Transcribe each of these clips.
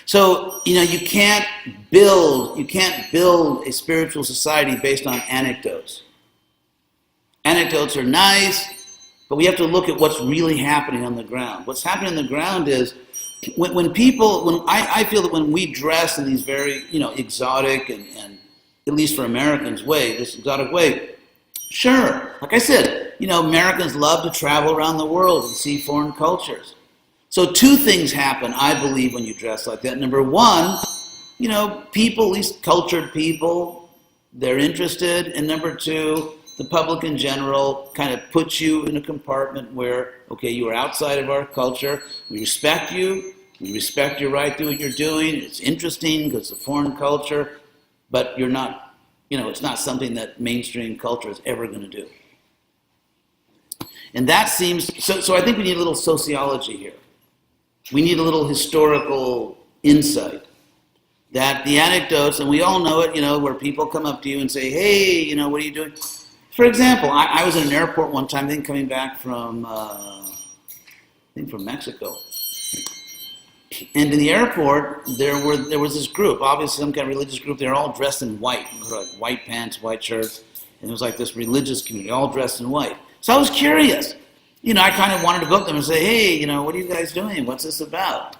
So, you can't build a spiritual society based on anecdotes. Anecdotes are nice, but we have to look at what's really happening on the ground. What's happening on the ground is I feel that when we dress in these very, exotic and at least for Americans this exotic way, sure, like I said, Americans love to travel around the world and see foreign cultures. So two things happen, I believe, when you dress like that. Number one, people, at least cultured people, they're interested. And number two, the public in general kind of puts you in a compartment where, okay, you are outside of our culture. We respect you. We respect your right to do what you're doing. It's interesting because it's a foreign culture, but you're not, it's not something that mainstream culture is ever going to do. And that seems, so I think we need a little sociology here. We need a little historical insight. That the anecdotes, and we all know it, where people come up to you and say, hey, what are you doing? For example, I was in an airport one time, coming back from, from Mexico. And in the airport, there was this group, obviously some kind of religious group. They're all dressed in white, like white pants, white shirts. And it was like this religious community, all dressed in white. So I was curious. I kind of wanted to go up to them and say, hey, what are you guys doing? What's this about?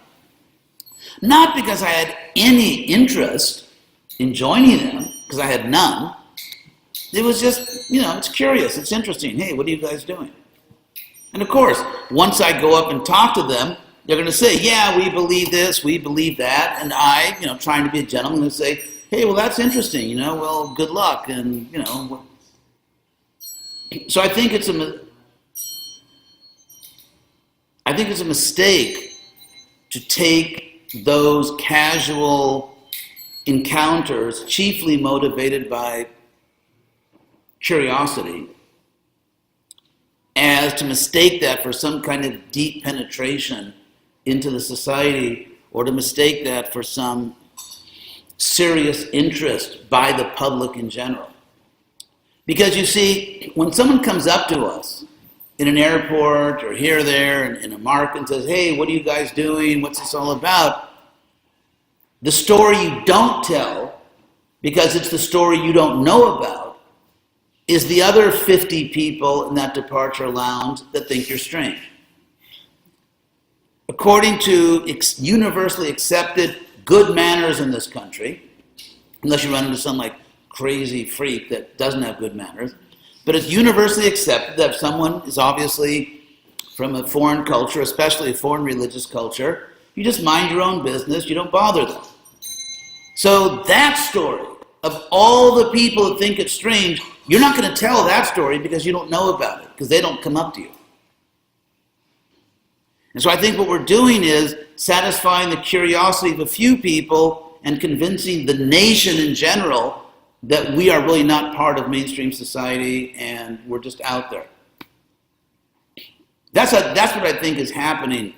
Not because I had any interest in joining them, because I had none. It was just, it's curious, it's interesting. Hey, what are you guys doing? And of course, once I go up and talk to them, they're going to say, yeah, we believe this, we believe that. And I, trying to be a gentleman, would say, hey, well, that's interesting, well, good luck. And, so I think it's a mistake to take those casual encounters, chiefly motivated by curiosity, as to mistake that for some kind of deep penetration into the society, or to mistake that for some serious interest by the public in general. Because you see, when someone comes up to us in an airport or here or there in a market and says, hey, what are you guys doing? What's this all about? The story you don't tell, because it's the story you don't know about, is the other 50 people in that departure lounge that think you're strange. According to universally accepted good manners in this country, unless you run into some like crazy freak that doesn't have good manners, but it's universally accepted that if someone is obviously from a foreign culture, especially a foreign religious culture, you just mind your own business, you don't bother them. So that story, of all the people that think it's strange, you're not going to tell that story because you don't know about it, because they don't come up to you. And so I think what we're doing is satisfying the curiosity of a few people and convincing the nation in general that we are really not part of mainstream society and we're just out there. That's what I think is happening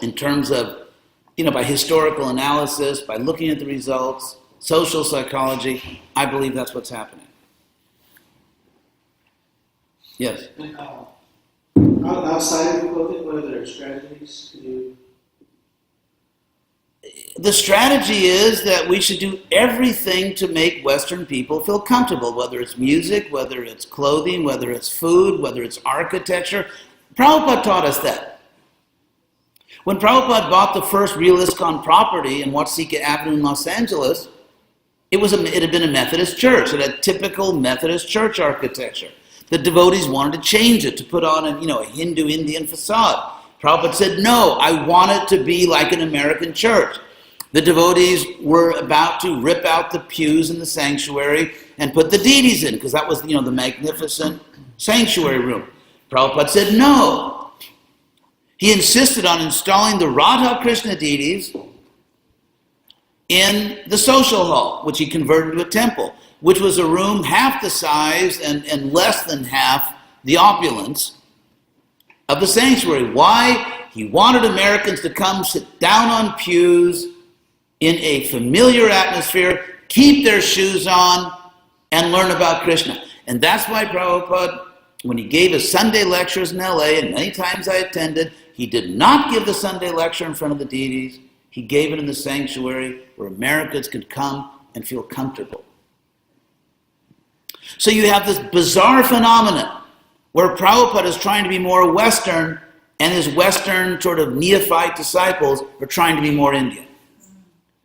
in terms of, by historical analysis, by looking at the results, social psychology. I believe that's what's happening. Yes? Outside of clothing, what other strategies can you... The strategy is that we should do everything to make Western people feel comfortable, whether it's music, whether it's clothing, whether it's food, whether it's architecture. Prabhupada taught us that. When Prabhupada bought the first real ISKCON property in Watsika Avenue in Los Angeles, it had been a Methodist church. It had typical Methodist church architecture. The devotees wanted to change it, to put on a Hindu-Indian facade. Prabhupada said, no, I want it to be like an American church. The devotees were about to rip out the pews in the sanctuary and put the deities in, because that was, the magnificent sanctuary room. Prabhupada said no. He insisted on installing the Radha Krishna deities in the social hall, which he converted to a temple, which was a room half the size and less than half the opulence of the sanctuary. Why? He wanted Americans to come sit down on pews in a familiar atmosphere, keep their shoes on, and learn about Krishna. And that's why Prabhupada, when he gave his Sunday lectures in LA, and many times I attended, he did not give the Sunday lecture in front of the deities. He gave it in the sanctuary where Americans could come and feel comfortable. So you have this bizarre phenomenon where Prabhupada is trying to be more Western and his Western sort of neophyte disciples are trying to be more Indian.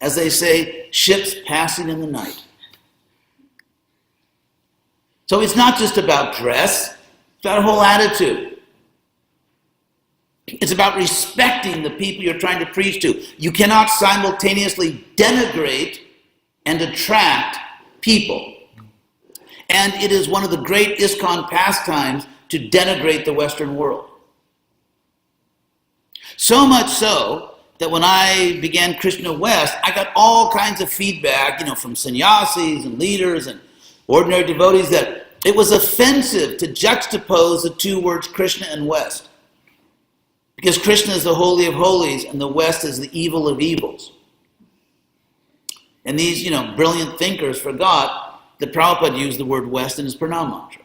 As they say, ships passing in the night. So it's not just about dress, it's about a whole attitude. It's about respecting the people you're trying to preach to. You cannot simultaneously denigrate and attract people. And it is one of the great ISKCON pastimes to denigrate the Western world. So much so that when I began Krishna West, I got all kinds of feedback, from sannyasis and leaders and ordinary devotees that it was offensive to juxtapose the two words Krishna and West. Because Krishna is the holy of holies and the West is the evil of evils. And these, brilliant thinkers forgot that Prabhupada used the word West in his pranam mantra.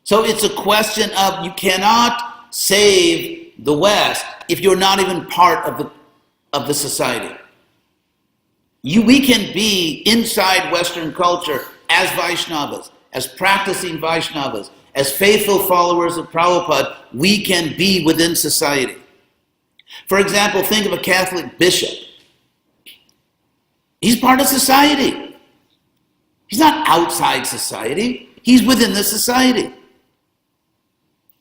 So it's a question of you cannot save the West if you're not even part of the society. We can be inside Western culture as Vaishnavas, as practicing Vaishnavas, as faithful followers of Prabhupada. We can be within society. For example, think of a Catholic bishop. He's part of society. He's not outside society. He's within the society.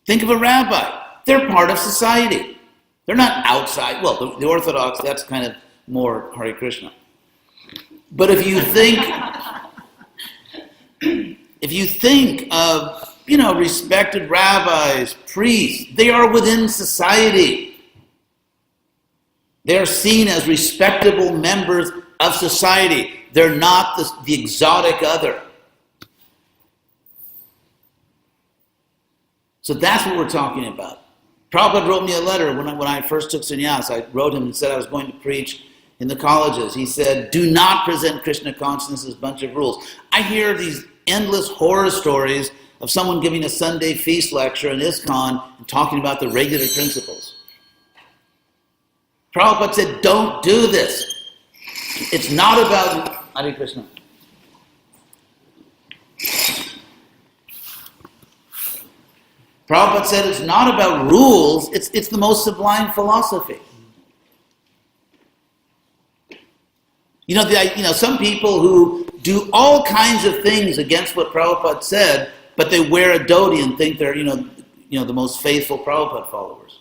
Think of a rabbi. They're part of society. They're not outside. Well, the Orthodox, that's kind of more Hare Krishna. But if you think of, respected rabbis, priests, they are within society. They're seen as respectable members of society. They're not the exotic other. So that's what we're talking about. Prabhupada wrote me a letter when I first took sannyas. I wrote him and said I was going to preach in the colleges. He said, do not present Krishna consciousness as a bunch of rules. I hear these endless horror stories of someone giving a Sunday feast lecture in ISKCON and talking about the regular principles. Prabhupada said, don't do this. It's not about Hare Krishna. Prabhupada said it's not about rules, it's the most sublime philosophy. Some people who do all kinds of things against what Prabhupada said, but they wear a dhoti and think they're, the most faithful Prabhupada followers.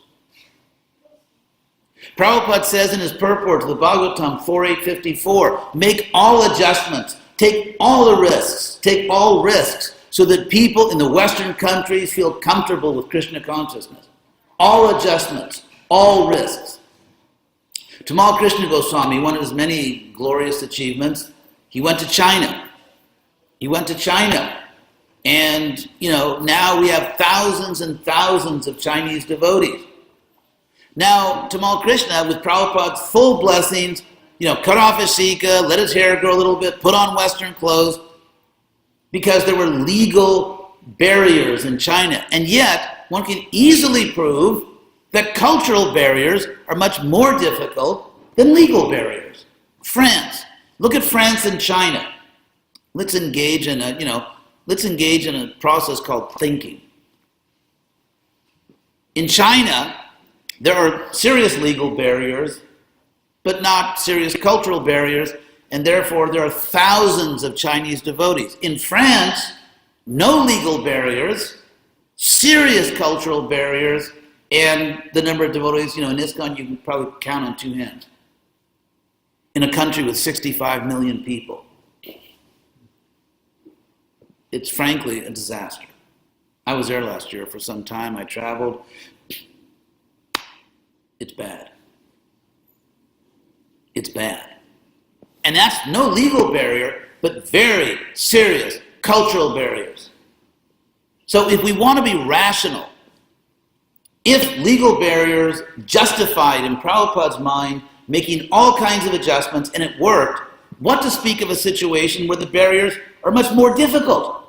Prabhupada says in his purport to the Bhagavatam 4.854, make all adjustments, take all the risks, take all risks, so that people in the Western countries feel comfortable with Krishna consciousness. All adjustments, all risks. Tamal Krishna Goswami, one of his many glorious achievements, he went to China. And, now we have thousands and thousands of Chinese devotees. Now, Tamal Krishna, with Prabhupada's full blessings, cut off his sika, let his hair grow a little bit, put on Western clothes, because there were legal barriers in China. And yet, one can easily prove that cultural barriers are much more difficult than legal barriers. France. Look at France and China. Let's engage in a process called thinking. In China, there are serious legal barriers, but not serious cultural barriers, and therefore there are thousands of Chinese devotees. In France, no legal barriers, serious cultural barriers, and the number of devotees, in ISKCON you can probably count on two hands. In a country with 65 million people. It's frankly a disaster. I was there last year for some time. I traveled. It's bad. It's bad. And that's no legal barrier, but very serious cultural barriers. So if we want to be rational, if legal barriers justified in Prabhupada's mind making all kinds of adjustments and it worked, what to speak of a situation where the barriers are much more difficult?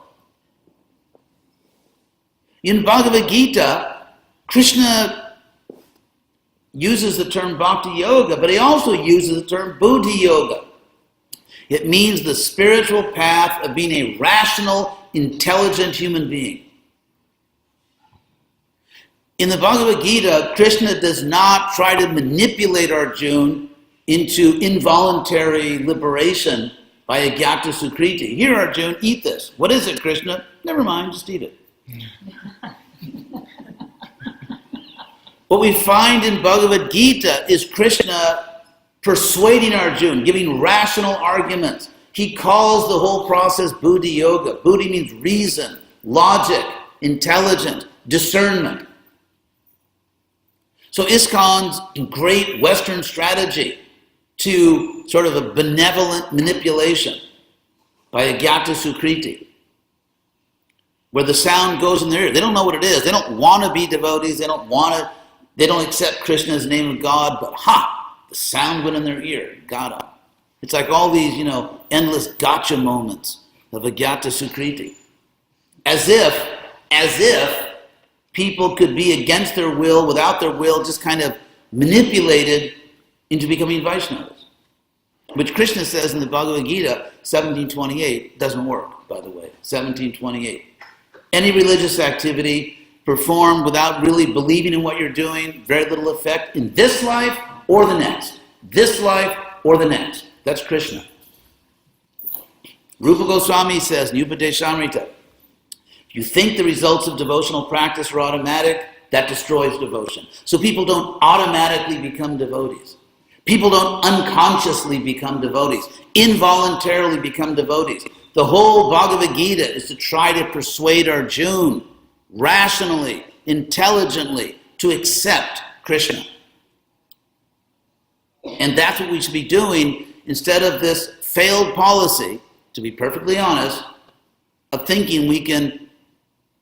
In Bhagavad Gita, Krishna uses the term bhakti yoga, but he also uses the term buddhi yoga. It means the spiritual path of being a rational, intelligent human being. In the Bhagavad Gita, Krishna does not try to manipulate Arjuna into involuntary liberation by a gyata sukriti. Here, Arjuna, eat this. What is it, Krishna? Never mind, just eat it. What we find in Bhagavad Gita is Krishna persuading Arjuna, giving rational arguments. He calls the whole process buddhi yoga. Buddhi means reason, logic, intelligence, discernment. So ISKCON's great Western strategy to sort of a benevolent manipulation by a gyata sukriti, where the sound goes in their ear. They don't know what it is. They don't want to be devotees. They don't accept Krishna as the name of God, but the sound went in their ear, got them. It's like all these, endless gotcha moments of a gyata sukriti. As if people could be against their will, without their will, just kind of manipulated into becoming Vaishnavas. Which Krishna says in the Bhagavad Gita, 1728, doesn't work, by the way, 1728. Any religious activity performed without really believing in what you're doing, very little effect in this life or the next. This life or the next. That's Krishna. Rupa Goswami says, Upadeshamrita, if you think the results of devotional practice are automatic, that destroys devotion. So people don't automatically become devotees. People don't unconsciously become devotees, involuntarily become devotees. The whole Bhagavad Gita is to try to persuade Arjuna rationally, intelligently, to accept Krishna. And that's what we should be doing instead of this failed policy, to be perfectly honest, of thinking we can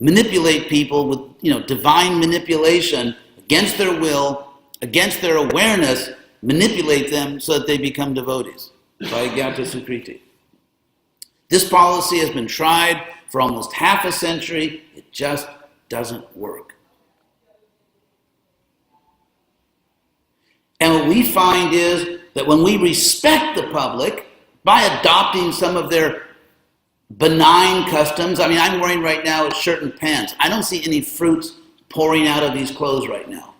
manipulate people with, divine manipulation against their will, against their awareness, manipulate them so that they become devotees by gyata sukriti. This policy has been tried for almost half a century. It just doesn't work. And what we find is that when we respect the public by adopting some of their benign customs, I'm wearing right now a shirt and pants. I don't see any fruits pouring out of these clothes right now.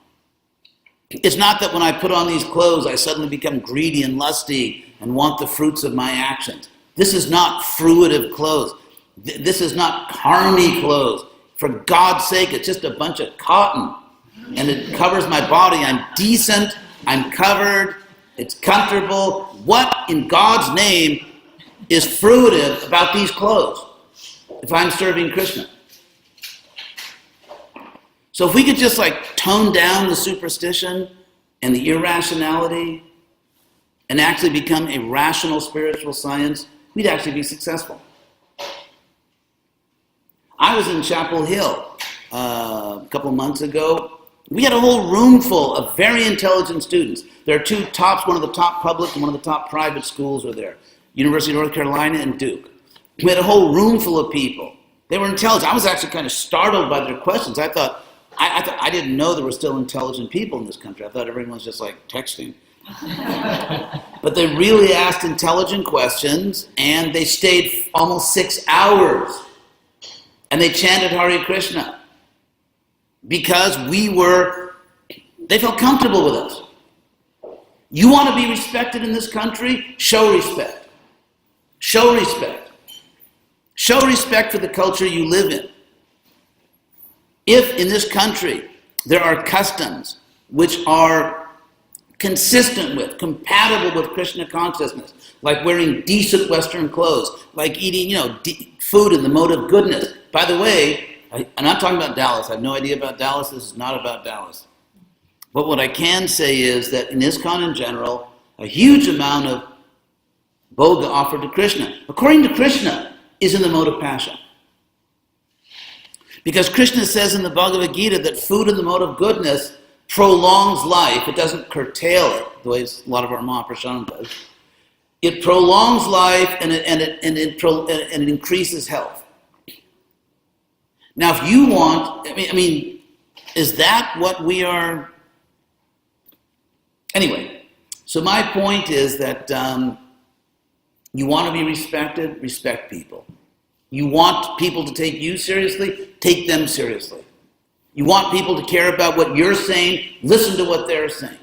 It's not that when I put on these clothes, I suddenly become greedy and lusty and want the fruits of my actions. This is not fruitive clothes. This is not karmi clothes. For God's sake, it's just a bunch of cotton. And it covers my body. I'm decent. I'm covered. It's comfortable. What in God's name is fruitive about these clothes if I'm serving Krishna? So if we could just tone down the superstition and the irrationality and actually become a rational spiritual science, we'd actually be successful. I was in Chapel Hill a couple months ago. We had a whole room full of very intelligent students. There are two tops, one of the top public and one of the top private schools are there. University of North Carolina and Duke. We had a whole room full of people. They were intelligent. I was actually kind of startled by their questions. I didn't know there were still intelligent people in this country. I thought everyone was just texting. But they really asked intelligent questions, and they stayed almost 6 hours. And they chanted Hare Krishna. Because they felt comfortable with us. You want to be respected in this country? Show respect. Show respect. Show respect for the culture you live in. If in this country there are customs which are consistent with, compatible with Krishna consciousness, like wearing decent Western clothes, like eating, food in the mode of goodness. By the way, I'm not talking about Dallas. I have no idea about Dallas. This is not about Dallas. But what I can say is that in ISKCON in general, a huge amount of bhoga offered to Krishna, according to Krishna, is in the mode of passion. Because Krishna says in the Bhagavad Gita that food in the mode of goodness prolongs life. It doesn't curtail it, the way a lot of our Mahaprashanam does. It prolongs life and it increases health. Now, if you want, is that what we are Anyway, so my point is that you want to be respected, respect people. You want people to take you seriously, take them seriously. You want people to care about what you're saying, listen to what they're saying.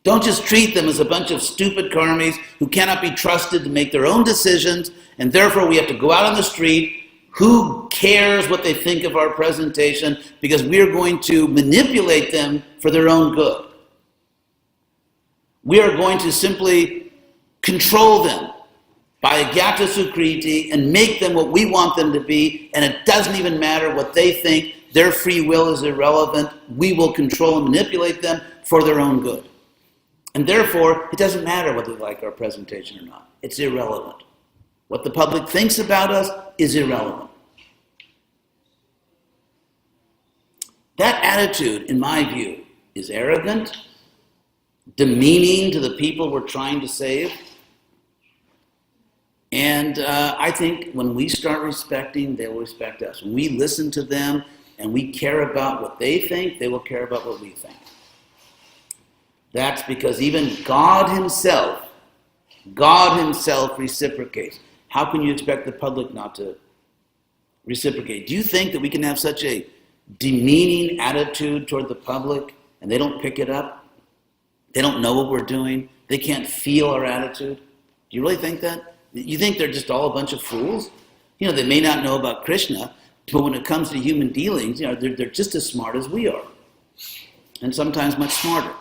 Don't just treat them as a bunch of stupid karmis who cannot be trusted to make their own decisions, and therefore we have to go out on the street. Who cares what they think of our presentation? Because we're going to manipulate them for their own good. We are going to simply control them by agyata sukriti and make them what we want them to be, and it doesn't even matter what they think. Their free will is irrelevant. We will control and manipulate them for their own good. And therefore, it doesn't matter whether they like our presentation or not. It's irrelevant. What the public thinks about us is irrelevant. That attitude, in my view, is arrogant, demeaning to the people we're trying to save. And I think when we start respecting, they will respect us. When we listen to them and we care about what they think, they will care about what we think. That's because even God himself reciprocates. How can you expect the public not to reciprocate? Do you think that we can have such a demeaning attitude toward the public and they don't pick it up? They don't know what we're doing? They can't feel our attitude? Do you really think that? You think they're just all a bunch of fools? You know, they may not know about Krishna, but when it comes to human dealings, you know, they're just as smart as we are. And sometimes much smarter.